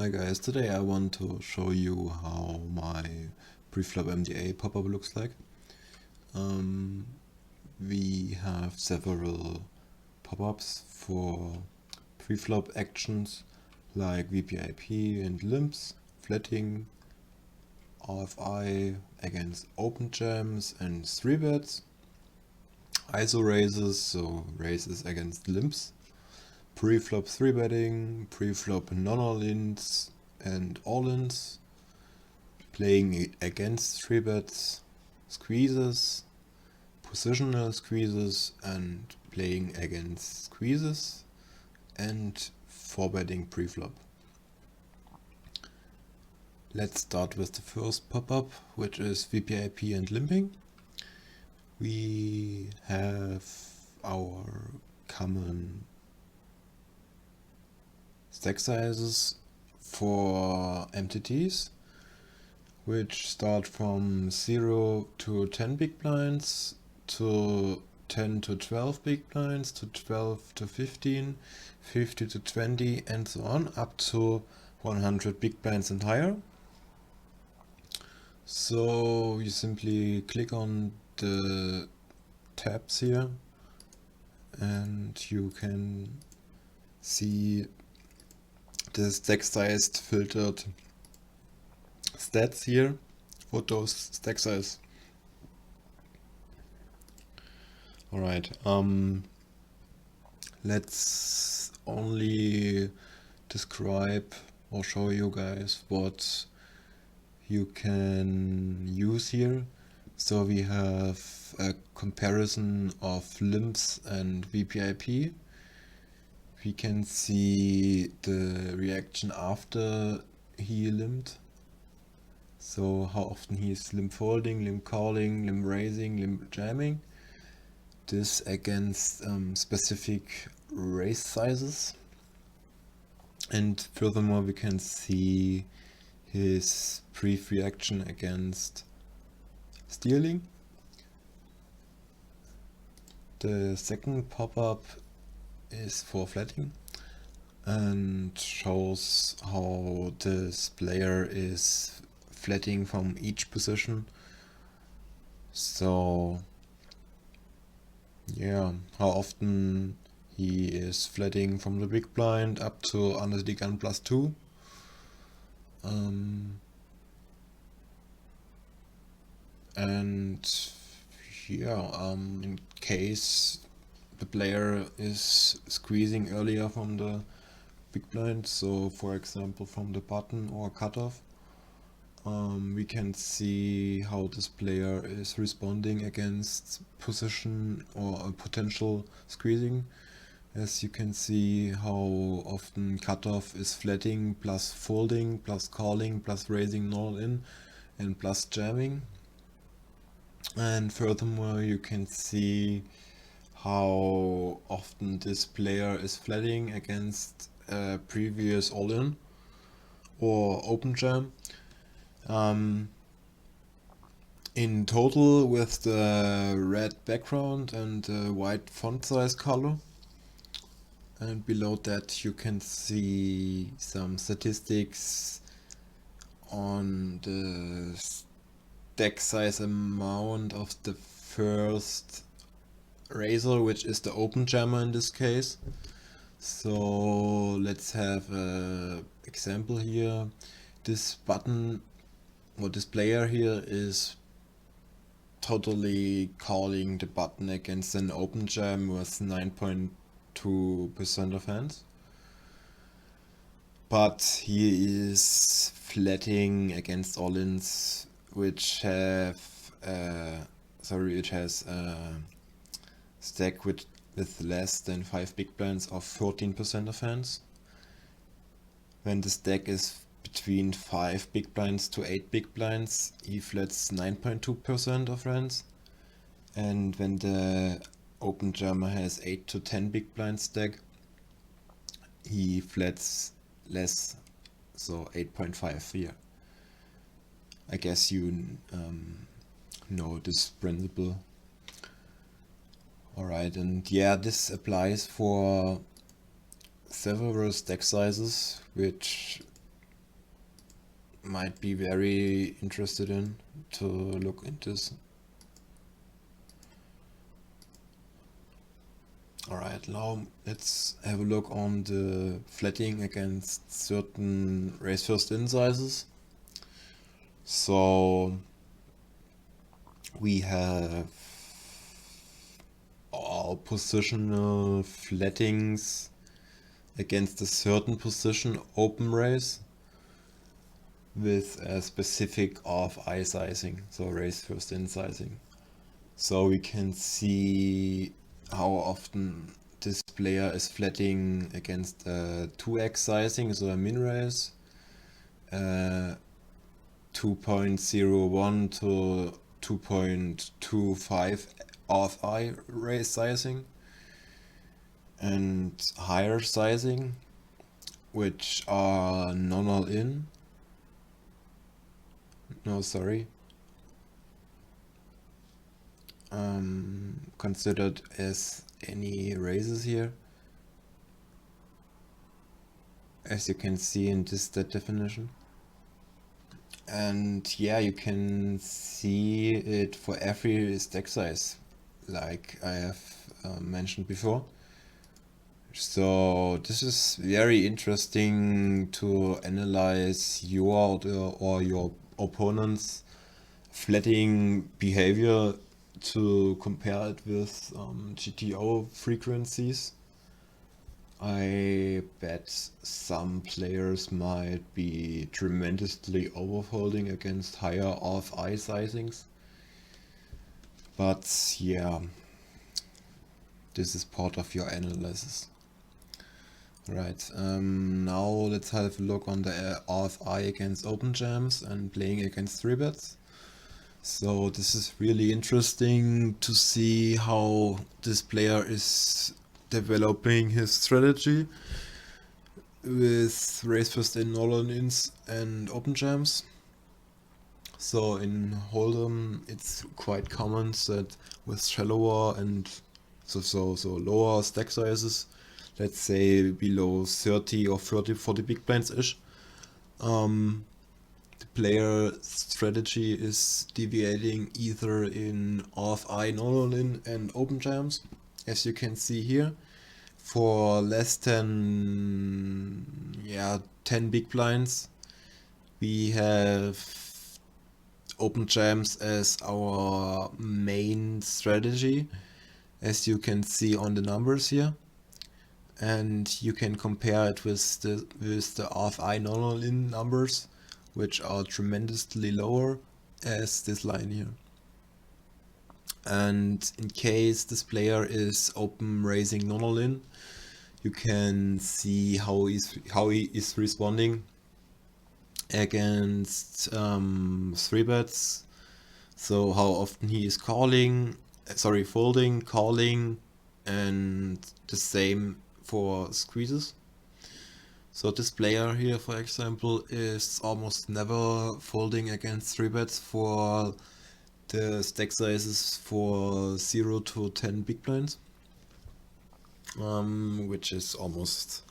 Hi guys, today I want to show you how my Preflop MDA pop-up looks like. We have several pop-ups for preflop actions like VPIP and limps, flatting, RFI against Openjams and 3-bets, ISO raises, so raises against limps, preflop 3-betting, preflop non-all-ins and all-ins, playing against 3-bets, squeezes, positional squeezes and playing against squeezes, and 4-betting preflop. Let's start with the first pop-up, which is VPIP and limping. We have our common Stacksizes for MTTs, which start from 0 to 10 big blinds, to 10 to 12 big blinds, to 12 to 15, 50 to 20, and so on, up to 100 big blinds and higher. So you simply click on the tabs here and you can see the stack sized filtered stats here for those stack size. Alright, let's only describe or show you guys what you can use here. So we have a comparison of limps and VPIP. We can see the reaction after he limped. So how often he is limp folding, limp calling, limp raising, limp jamming. This against specific raise sizes. And furthermore we can see his brief reaction against stealing. The second pop-up is for flatting and shows how this player is flatting from each position. So yeah, how often he is flatting from the big blind up to under the gun +2. And yeah, in case the player is squeezing earlier from the big blind, so for example from the button or cutoff, we can see how this player is responding against position or a potential squeezing. As you can see how often cutoff is flatting plus folding plus calling plus raising all in and plus jamming. And furthermore you can see how often this player is flatting against a previous all-in or open jam. In total, with the red background and the white font size color. And below that you can see some statistics on the stack size amount of the first raiser, which is the open jammer in this case. So let's have an example here. This button or this player here is totally calling the button against an open jam with 9.2% of hands, but he is flatting against all-ins which have which has a stack with less than 5 big blinds of 14% of hands. When the stack is between 5 big blinds to 8 big blinds, he flats 9.2% of hands, and when the open jammer has 8 to 10 big blind stack, he flats less, so 8.5 here. I guess you know this principle. Alright, and yeah, this applies for several stack sizes which might be very interested in to look into this. Alright, now let's have a look on the flattening against certain raise first in sizes. So we have our positional flattings against a certain position open raise with a specific RFI sizing, so raise first in sizing. So we can see how often this player is flatting against a 2x sizing, so a min raise, 2.01 to 2.25 RFI raise sizing, and higher sizing, which are non-all in. No, sorry. Considered as any raises here, as you can see in this stat definition. And yeah, you can see it for every stack size, like I have mentioned before. So this is very interesting to analyze your or your opponent's flattening behavior, to compare it with GTO frequencies. I bet some players might be tremendously overfolding against higher RFI sizings. But yeah, this is part of your analysis. Right, now let's have a look on the RFI against Openjams and playing against 3-bets. So this is really interesting to see how this player is developing his strategy with raise first in, all-ins and Openjams. So in Hold'em it's quite common that with shallower and so lower stack sizes, let's say below 30 or 40 big blinds ish, the player strategy is deviating either in RFI, non-all-in and open jams, as you can see here. For less than 10 big blinds, we have open jams as our main strategy, as you can see on the numbers here. And you can compare it with the RFI non-all-in numbers, which are tremendously lower, as this line here. And in case this player is open raising non-all-in, you can see how he is responding against 3-bets. So how often he is folding, calling, and the same for squeezes. So this player here, for example, is almost never folding against 3-bets for the stack sizes for 0 to 10 big blinds, which is almost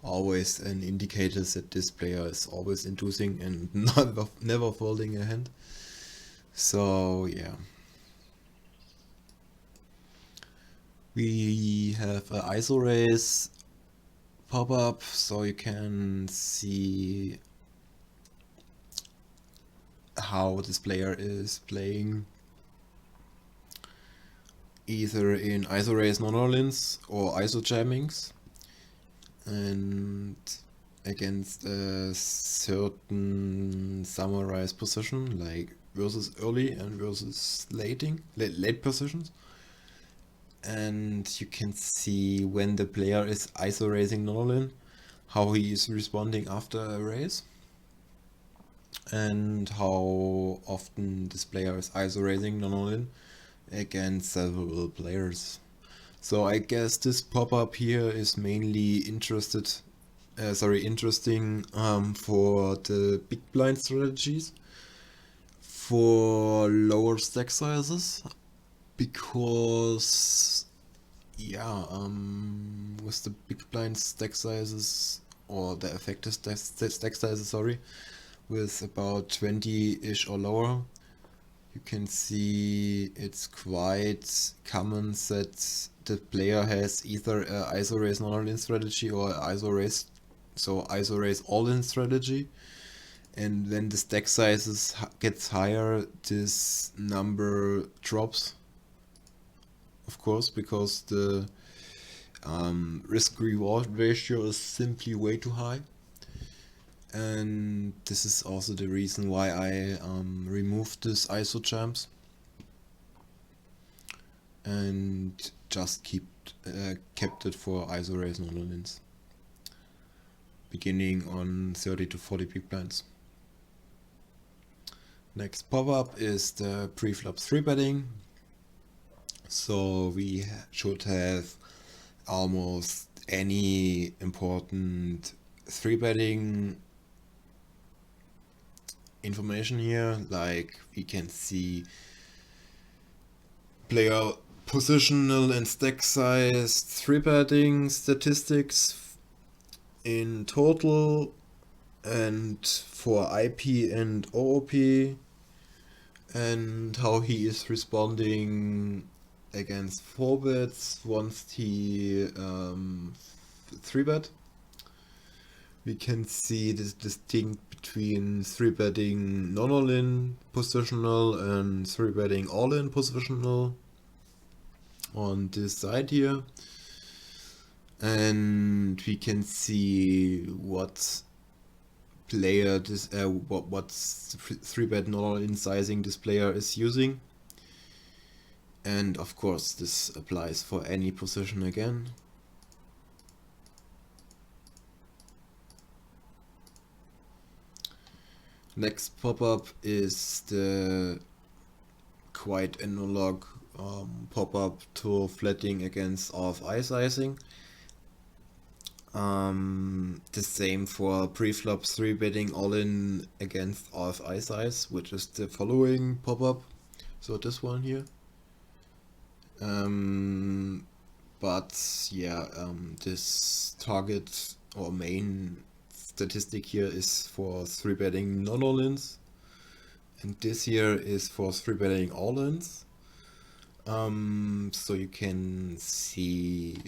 always an indicator that this player is always inducing and never folding a hand. So yeah. We have an ISO raise pop-up, so you can see how this player is playing either in ISO raise non-all-ins or ISO jammings, and against a certain summarized position, like versus early and versus late positions. And you can see when the player is ISO raising non-all-in, how he is responding after a raise, and how often this player is ISO raising non-all-in against several players. So I guess this pop-up here is mainly interesting for the big blind strategies for lower stack sizes, because with the big blind stack sizes, or the effective stack sizes, with about 20-ish or lower. You can see it's quite common that the player has either a ISO raise non-all-in strategy or ISO raise, so ISO raise all-in strategy. And when the stack sizes gets higher, this number drops, of course, because the risk-reward ratio is simply way too high. And this is also the reason why I removed this ISO jumps and just kept it for ISO raise non-all-ins, beginning on 30 to 40 big blinds. Next pop-up is the preflop 3-betting. So we should have almost any important 3-betting information here. Like we can see player positional and stack size 3-betting statistics in total, and for IP and OOP, and how he is responding against 4-bets once he 3-bet. We can see this distinct between 3-betting non-all-in positional and 3-betting all-in positional on this side here. And we can see what player this what's 3-bet non-all-in sizing this player is using. And of course this applies for any position again. Next pop-up is the quite analog pop-up to flatting against RFI sizing. The same for preflop 3-betting all-in against RFI size, which is the following pop-up. So this one here. But yeah, this target or main statistic here is for 3-betting non-all-ins, and this here is for 3-betting all-ins. So you can see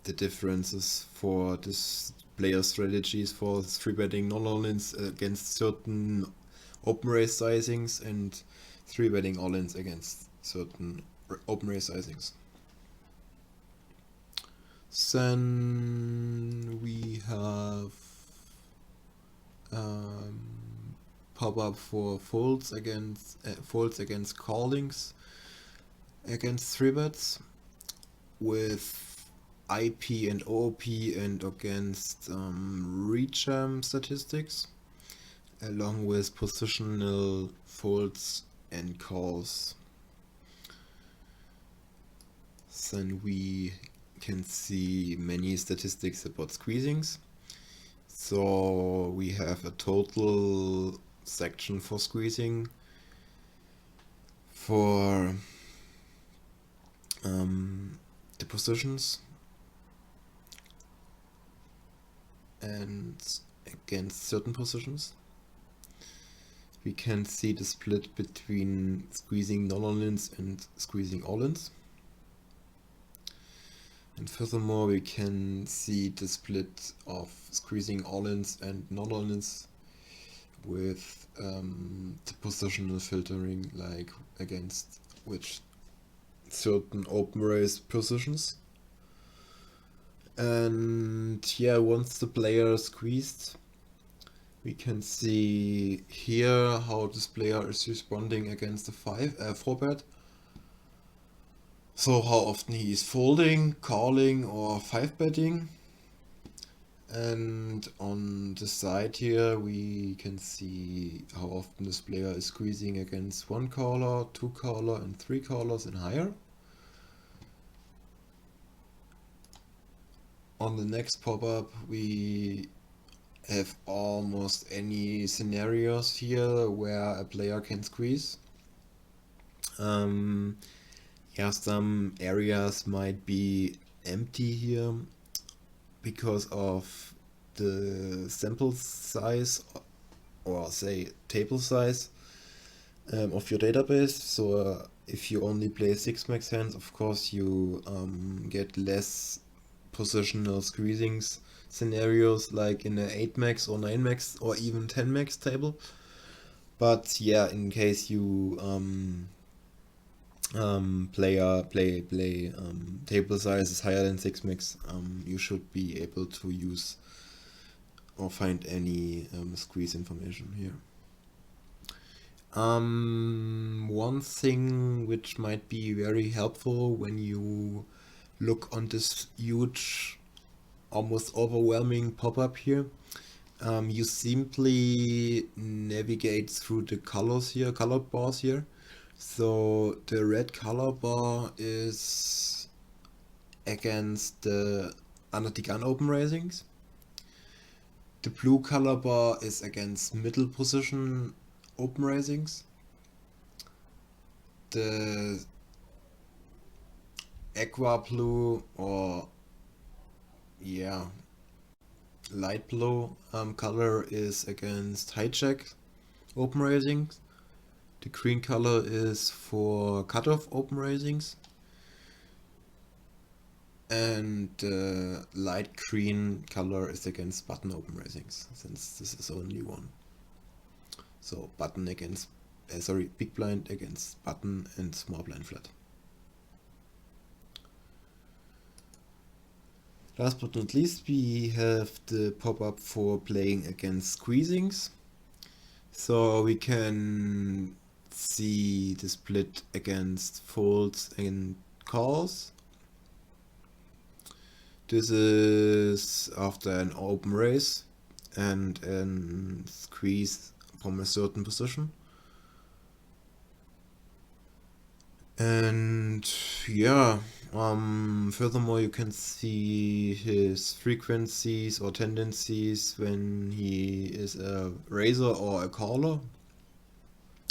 the differences for this player strategies for 3-betting non-all-ins against certain open raise sizings and 3-betting all-ins against certain open raise sizings. Then we have pop-up for folds against callings against 3-bets with IP and OOP and against Readjam statistics, along with positional folds and calls. Then we can see many statistics about squeezings. So we have a total section for squeezing for the positions and against certain positions. We can see the split between squeezing non-all-ins and squeezing all-ins. And furthermore, we can see the split of squeezing all-ins and non-all-ins with the positional filtering, like against which certain open raise positions. And yeah, once the player is squeezed, we can see here how this player is responding against the 4-bet. So how often he is folding, calling, or 5-betting. And on the side here we can see how often this player is squeezing against 1 caller, 2 caller, and 3 callers and higher. On the next pop-up we have almost any scenarios here where a player can squeeze. Yeah, some areas might be empty here because of the sample size or say table size of your database. So if you only play 6 max hands, of course you get less positional squeezings scenarios like in a 8 max or 9 max or even 10 max table. But yeah, in case you play table sizes higher than 6 max, you should be able to use or find any squeeze information here. One thing which might be very helpful when you look on this huge, almost overwhelming pop-up here, you simply navigate through the colors here, color bars here. So the red color bar is against the under the gun open raisings. The blue color bar is against middle position open raisings. The aqua blue or yeah, light blue color is against hijack open raisings. The green color is for cutoff open raisings. And the light green color is against button open raisings, since this is only one. So button against, big blind against button and small blind flat. Last but not least, we have the pop-up for playing against squeezings. So we can see the split against folds and calls. This is after an open raise and a squeeze from a certain position. And yeah, furthermore, you can see his frequencies or tendencies when he is a raiser or a caller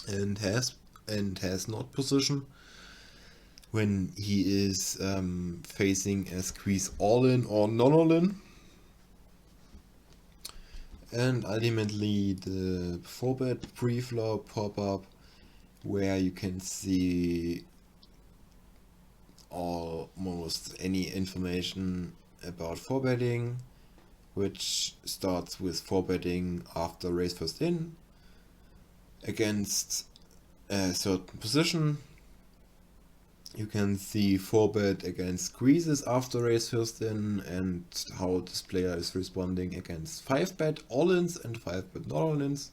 and has not position. When he is facing a squeeze all in or non all in. And ultimately the 4-bet preflop pop-up, where you can see almost any information about 4-betting, which starts with 4-betting after raise first in against a certain position. You can see 4-bet against squeezes after raise first in and how this player is responding against 5-bet all-ins and 5-bet non-all-ins.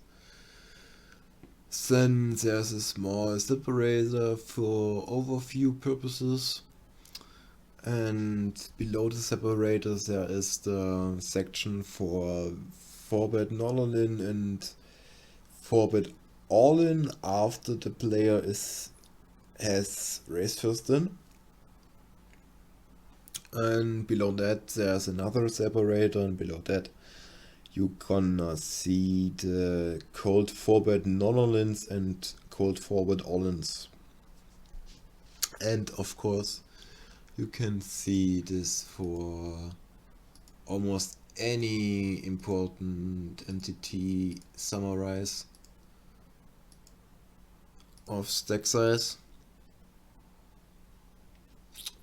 Then there's a small separator for overview purposes, and below the separator there is the section for 4-bet non-all-in and 4-bet all-in after the player has raised first in. And below that there's another separator, and below that you gonna see the cold 4-bet non-all-ins and cold 4-bet all-ins. And of course you can see this for almost any important MTT summarize of stack size.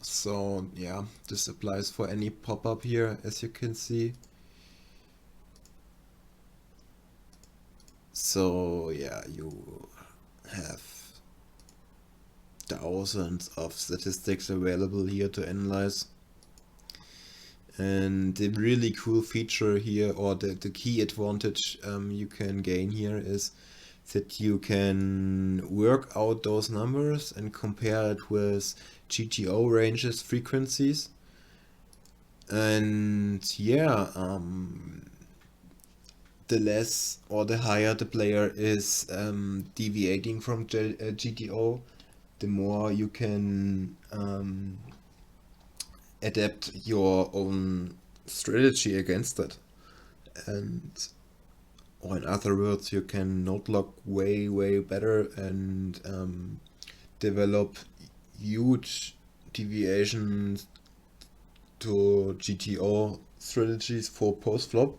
So yeah, this applies for any pop-up here, as you can see. So yeah, you have thousands of statistics available here to analyze. And the really cool feature here, or the key advantage you can gain here, is that you can work out those numbers and compare it with GTO ranges, frequencies. And yeah, the less or the higher the player is deviating from GTO, the more you can adapt your own strategy against it. And or in other words, you can node lock way better and develop huge deviations to GTO strategies for post flop.